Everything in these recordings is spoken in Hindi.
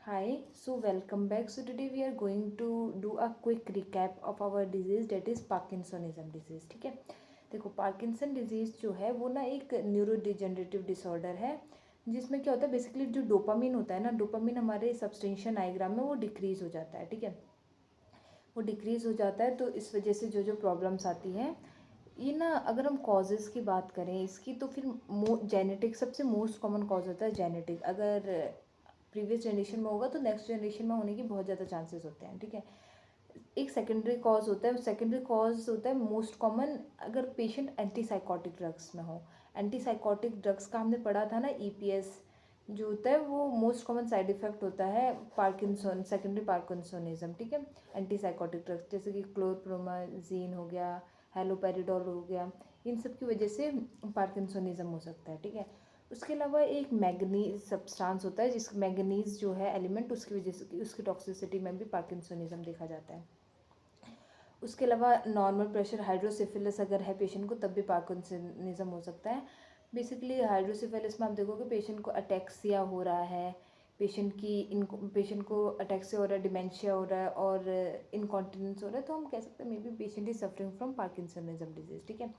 Hi, so welcome back. So today we are going to do a quick recap of our disease that is Parkinsonism disease. ठीक है, देखो पार्किंसन डिजीज जो है वो ना एक न्यूरो डिजेनरेटिव डिसऑर्डर है जिसमें क्या होता है बेसिकली जो डोपामिन होता है ना डोपामिन हमारे सब्सटेंशियल डायग्राम में वो डिक्रीज हो जाता है। ठीक है, वो डिक्रीज हो जाता है तो इस वजह से जो जो प्रॉब्लम्स आती हैं ये ना अगर हम कॉजेज़ की बात करें इसकी तो फिर जेनेटिक सबसे मोस्ट कॉमन कॉज होता है जेनेटिक। अगर प्रीवियस जनरेशन में होगा तो नेक्स्ट जनरेशन में होने की बहुत ज़्यादा चांसेस होते हैं। ठीक है, एक सेकेंडरी कॉज होता है, सेकेंडरी कॉज होता है मोस्ट कॉमन अगर पेशेंट एंटीसाइकोटिक ड्रग्स में हो। एंटीसाइकोटिक ड्रग्स का हमने पढ़ा था ना ईपीएस जो होता है वो मोस्ट कॉमन साइड इफेक्ट होता है पार्किंसन सेकेंडरी पार्किंसोनिज्म। ठीक है, एंटीसाइकोटिक ड्रग्स जैसे कि क्लोरप्रोमाजीन हो गया, हेलोपेरिडोल हो गया, इन सब की वजह से पार्किंसोनिज्म हो सकता है। ठीक है, उसके अलावा एक मैग्नीज सब्सटेंस होता है जिस मैग्नीज जो है एलिमेंट उसकी वजह से उसकी टॉक्सिसिटी में भी पार्किंसोनिज्म देखा जाता है। उसके अलावा नॉर्मल प्रेशर हाइड्रोसिफिलिस अगर है पेशेंट को तब भी पार्किंसनिज्म हो सकता है। बेसिकली हाइड्रोसिफिलिस में आप देखोगे पेशेंट को अटैक्सिया हो रहा है, पेशेंट को अटैक्सिया हो रहा है, डिमेंशिया हो रहा है और इनकॉन्टिनेंस हो रहा है, तो हम कह सकते हैं may be patient is suffering from parkinsonism disease. ठीक है,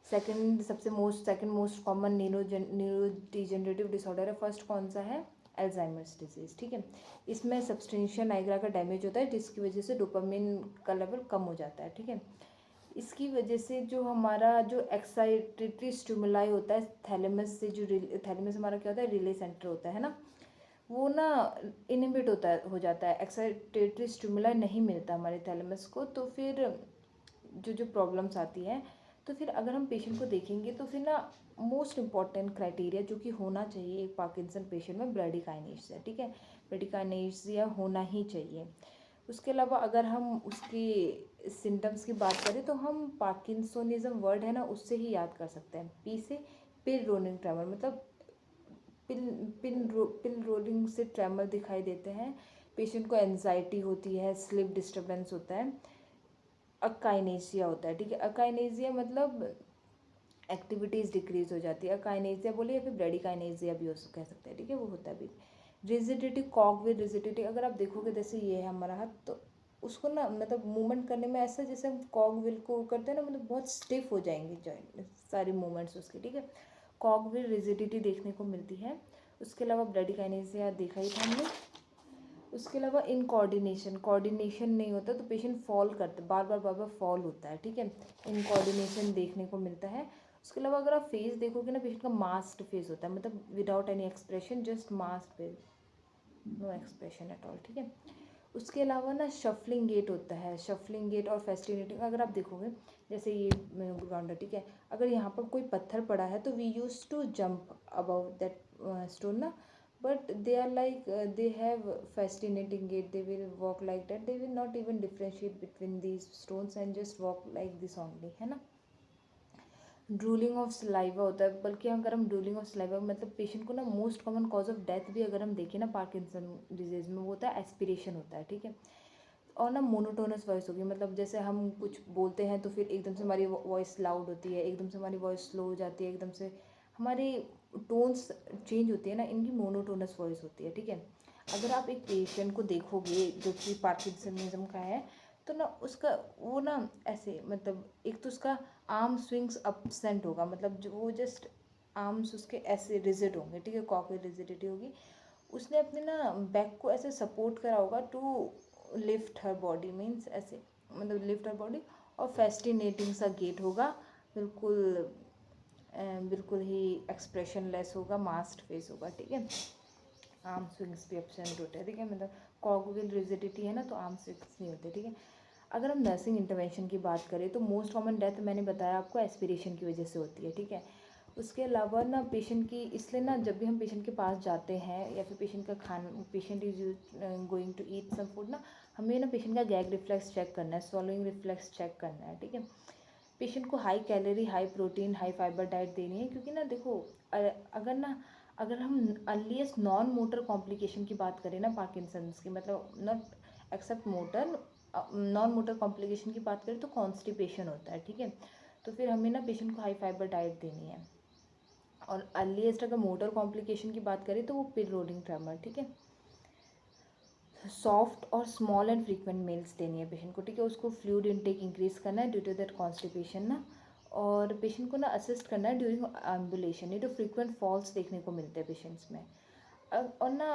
second most common neuro degenerative disorder है। फर्स्ट कौन सा है? Alzheimer's disease. ठीक है, इसमें सब्सटेंशियल नाइग्रा का डैमेज होता है जिसकी वजह से डोपामिन का लेवल कम हो जाता है। ठीक है, इसकी वजह से जो हमारा जो एक्साइटेटरी स्टिमुलाई होता है थैलेमस से, जो थैलेमस हमारा क्या होता है रिले सेंटर होता है ना, वो ना इनहिबिट हो जाता है। एक्साइटेटरी स्टिमुलाई नहीं मिलता हमारे थैलेमस को, तो फिर जो प्रॉब्लम्स आती हैं तो फिर अगर हम पेशेंट को देखेंगे तो फिर ना मोस्ट इम्पॉर्टेंट क्राइटेरिया जो कि होना चाहिए एक पार्किंसन पेशेंट में ब्रेडिकाइनेसिया। ठीक है, ब्रेडिकाइनेसिया होना ही चाहिए। उसके अलावा अगर हम उसकी सिम्टम्स की बात करें तो हम पार्किंसोनिज्म वर्ड है ना उससे ही याद कर सकते हैं। पी से पिल रोलिंग ट्रेमर, मतलब पिल रोलिंग से ट्रेमर दिखाई देते हैं। पेशेंट को एनजाइटी होती है, स्लीप डिस्टर्बेंस होता है, अकाइनेसिया होता है। ठीक है, अकाइनेसिया मतलब एक्टिविटीज़ डिक्रीज हो जाती है, अकाइनेसिया बोले या फिर ब्रेडिकाइनेसिया भी कह सकते हैं। ठीक है, वो होता है भी। रिजिडिटी, कॉग विद रिजिडिटी, अगर आप देखोगे जैसे ये है हमारा हाथ तो उसको ना मतलब मूवमेंट करने में ऐसा जैसे हम कॉग विल को करते हैं ना, मतलब बहुत स्टिफ हो जाएंगे जॉइंट सारी मूवमेंट्स उसके। ठीक है, कॉग विल रिजिडिटी देखने को मिलती है। उसके अलावा ब्रेडिकाइनेसिया देखा ही था हमने। उसके अलावा कोऑर्डिनेशन नहीं होता तो पेशेंट फॉल करते बार बार फॉल होता है। ठीक है, इनकोऑर्डिनेशन देखने को मिलता है। उसके अलावा अगर आप फेस देखोगे ना पेशेंट का मास्क्ड फेस होता है, मतलब without any expression, just masked face, no expression at all. ठीक है, उसके अलावा ना शफलिंग गेट होता है, शफलिंग गेट और फेस्टिनेटिंग अगर आप देखोगे जैसे ये ग्राउंड है। ठीक है, अगर यहाँ पर कोई पत्थर पड़ा है तो we use to jump above that stone ना, but they are like they have fascinating gait, they will walk like that, they will not even differentiate between these stones and just walk like this only, है ना। ड्रूलिंग ऑफ सलाइवा होता है, बल्कि अगर हम ड्रूलिंग ऑफ सलाइवा मतलब पेशेंट को ना most common cause of death भी अगर हम देखें ना पार्किंसन डिजीज में वो होता है एस्पिरेशन होता है। ठीक है, और ना मोनोटोनस वॉइस होगी, मतलब जैसे हम कुछ बोलते हैं तो फिर एकदम से हमारी वॉइस लाउड होती है, एकदम से हमारी वॉइस स्लो हो जाती है, एकदम से हमारी टोन्स चेंज होती है ना, इनकी मोनोटोनस वॉइस होती है। ठीक है, अगर आप एक पेशेंट को देखोगे जो कि पार्किंसनिज्म का है तो ना उसका वो ना ऐसे मतलब एक तो उसका आर्म स्विंग्स अपसेंट होगा, मतलब जो वो जस्ट आर्म्स उसके ऐसे रिजिड होंगे। ठीक है, कॉकी रिजिडिटी होगी, उसने अपने ना बैक को ऐसे सपोर्ट करा होगा to lift her body, means ऐसे मतलब लिफ्ट हर बॉडी, और फेस्टिनेटिंग सा गेट होगा, बिल्कुल बिल्कुल ही एक्सप्रेशन लेस होगा, मास्ड फेस होगा। ठीक है, आर्म स्विंग्स भी एब्सेंट होते हैं। ठीक है, मतलब कॉगविल रिजिडिटी है ना तो आर्म स्विंग्स नहीं होते। ठीक है, अगर हम नर्सिंग इंटरवेंशन की बात करें तो मोस्ट कॉमन डेथ मैंने बताया आपको एस्पिरेशन की वजह से होती है। ठीक है, उसके अलावा ना पेशेंट की इसलिए ना जब भी हम पेशेंट के पास जाते हैं या फिर patient is going to eat some food ना, हमें ना पेशेंट का गैग रिफ्लेक्स चेक करना है, स्वॉलोइंग रिफ्लेक्स चेक करना है। ठीक है, पेशेंट को high calorie, high protein, high fibre diet देनी है, क्योंकि ना देखो अगर हम अर्लीस्ट नॉन मोटर कॉम्प्लिकेशन की बात करें ना पार्किंसंस की, मतलब not except motor, non motor complication की बात करें तो कॉन्स्टिपेशन होता है। ठीक है, तो फिर हमें ना पेशेंट को हाई फाइबर डाइट देनी है। और अर्लीस्ट अगर मोटर कॉम्प्लिकेशन की बात करें तो वो पिल रोलिंग ट्रेमर। ठीक है, सॉफ्ट और स्मॉल एंड फ्रीक्वेंट मील्स देनी है पेशेंट को, ठीक है। उसको फ्लूइड इनटेक इंक्रीज करना है ड्यू टू दैट कॉन्स्टिपेशन ना, और पेशेंट को ना असिस्ट करना है ड्यूरिंग एम्बुलेशन। नहीं तो फ्रीक्वेंट फॉल्स देखने को मिलते हैं पेशेंट्स में। और ना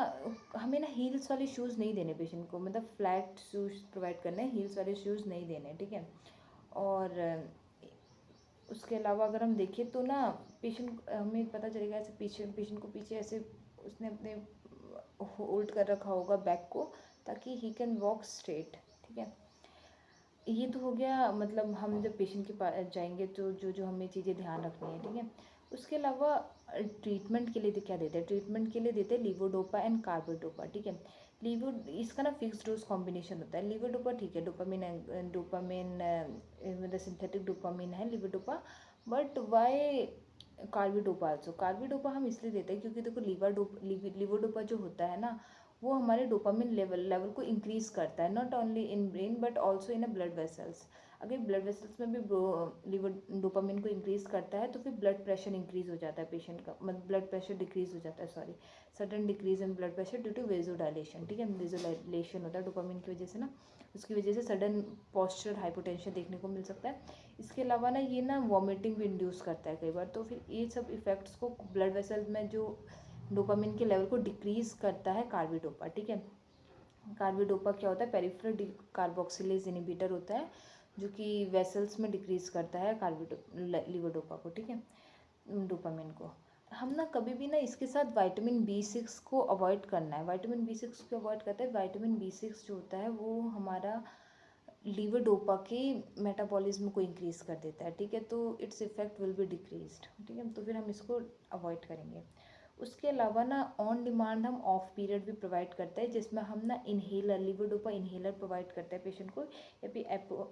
हमें ना हील्स वाले शूज़ नहीं देने पेशेंट को, मतलब फ्लैट शूज़ प्रोवाइड करने हैं, हील्स वाले शूज़ नहीं देने, ठीक है। और उसके अलावा अगर हम देखें तो ना पेशेंट हमें पता चलेगा ऐसे पीछे पेशेंट को पीछे ऐसे उसने अपने होल्ड कर रखा होगा बैक को, ताकि ही कैन वॉक स्ट्रेट, ठीक है। ये तो हो गया, मतलब हम जब पेशेंट के पास जाएंगे तो जो जो हमें चीज़ें ध्यान रखनी है, ठीक है। उसके अलावा ट्रीटमेंट के लिए क्या देते हैं, ट्रीटमेंट के लिए देते हैं लीवोडोपा एंड कार्बिडोपा, ठीक है। लीवो इसका ना फिक्स डोज कॉम्बिनेशन होता है। लीवोडोपा ठीक है, डोपामिन मतलब सिंथेटिक डोपामिन है levodopa, but why carbidopa also. Carbidopa हम इसलिए देते हैं क्योंकि देखो लीवोडोपा जो होता है ना, वो हमारे डोपामिन लेवल को इंक्रीज़ करता है, not only in brain but also in a blood vessels. अगर ब्लड वेसल्स में भी लिवर डोपामिन को इंक्रीज़ करता है तो फिर ब्लड प्रेशर इंक्रीज़ हो जाता है पेशेंट का, मतलब ब्लड प्रेशर डिक्रीज़ हो जाता है, sorry, sudden decrease in blood pressure due to vasodilation, ठीक है। वेजोडाइलेशन होता है डोपामिन की वजह से ना, उसकी वजह से सडन पोस्चर हाइपोटेंशन देखने को मिल सकता है। इसके अलावा ना ये ना वॉमिटिंग भी इंड्यूस करता है कई बार। तो फिर ये सब इफ़ेक्ट्स को ब्लड वेसल में जो डोपामिन के लेवल को डिक्रीज़ करता है कार्बिडोपा, ठीक है। कार्बिडोपा क्या होता है, पेरिफेरल कार्बोक्सिलेज इनिबिटर होता है, जो कि वेसल्स में डिक्रीज़ करता है लीवोडोपा को, ठीक है, डोपामिन को। हम ना कभी भी ना इसके साथ विटामिन B6 को अवॉइड करना है। विटामिन B6 को अवॉइड करते हैं। विटामिन B6 जो होता है वो हमारा लीवोडोपा के मेटाबॉलिज्म को इंक्रीज़ कर देता है, ठीक है। तो its effect will be decreased, ठीक है। तो फिर हम इसको अवॉइड करेंगे। उसके अलावा ना ऑन डिमांड हम ऑफ पीरियड भी प्रोवाइड करते हैं, जिसमें हम ना इन्हेलर लीवोडोपा इन्हेलर प्रोवाइड करते हैं पेशेंट को, या फिर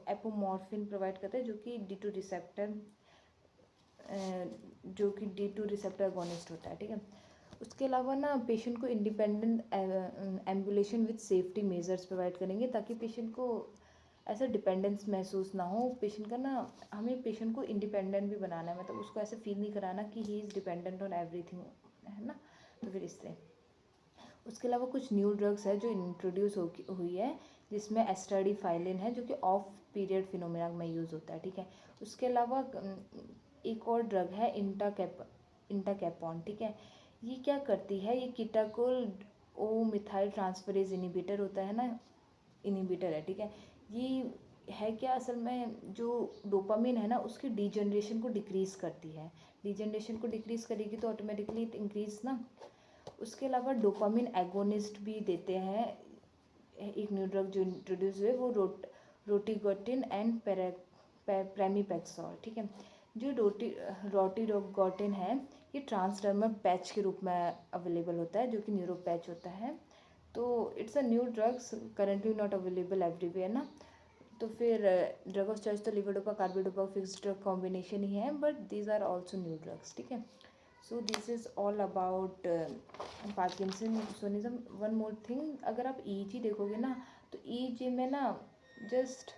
एपोमॉर्फिन प्रोवाइड करते हैं, जो कि D2 रिसेप्टर अगोनिस्ट होता है, ठीक है। उसके अलावा ना पेशेंट को independent ambulation with safety measures provide करेंगे, ताकि पेशेंट को ऐसा डिपेंडेंस महसूस ना हो पेशेंट का ना। हमें पेशेंट को इंडिपेंडेंट भी बनाना है, मतलब उसको ऐसे फील नहीं कराना कि he is dependent on everything, है ना। तो फिर इससे उसके अलावा कुछ न्यू ड्रग्स है जो इंट्रोड्यूस हुई है, जिसमें एस्टाडिफाइलिन है, जो कि ऑफ पीरियड फिनोमेना में यूज़ होता है, ठीक है। उसके अलावा एक और ड्रग है इंटाकैपॉन, ठीक है। ये क्या करती है, ये कीटाकोल ओ मिथाइल ट्रांसफरेज इनिबिटर होता है ना, इनिबिटर है, ठीक है। ये है क्या, असल में जो डोपामिन है ना उसकी डीजनरेशन को डिक्रीज़ करती है। डीजनरेशन को डिक्रीज़ करेगी तो ऑटोमेटिकली इट इंक्रीज ना। उसके अलावा डोपामिन एगोनिस्ट भी देते हैं। एक न्यू ड्रग जो इंट्रोड्यूस हुए वो रोटिगोटिन एंड प्रेमीपेक्सोल, ठीक है। जो रोटिगोटिन है ये ट्रांसडर्मल पैच के रूप में अवेलेबल होता है, जो कि न्यूरो पैच होता है। तो it's a new drugs currently not available everywhere ना। तो फिर ड्रग ऑफ चॉइस तो levodopa carbidopa fixed drug combination ही है, but these are also new drugs, ठीक है। So this is all about parkinsonism. One more thing, अगर आप EEG देखोगे ना तो EEG में ना just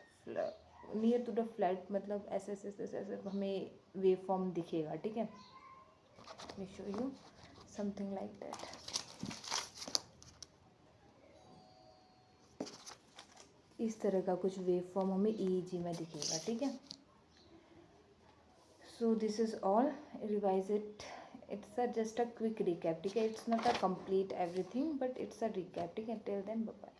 near to the flat, मतलब ऐसे ऐसे ऐसे ऐसे हमें वेव फॉर्म दिखेगा, ठीक है। let me show you something like that. इस तरह का कुछ वेव फॉर्म हमें EEG में दिखेगा, ठीक है। So this is all, revise it, it's just a quick recap, ठीक है। It's not a complete everything but it's a recap, ठीक है। Till then bye bye.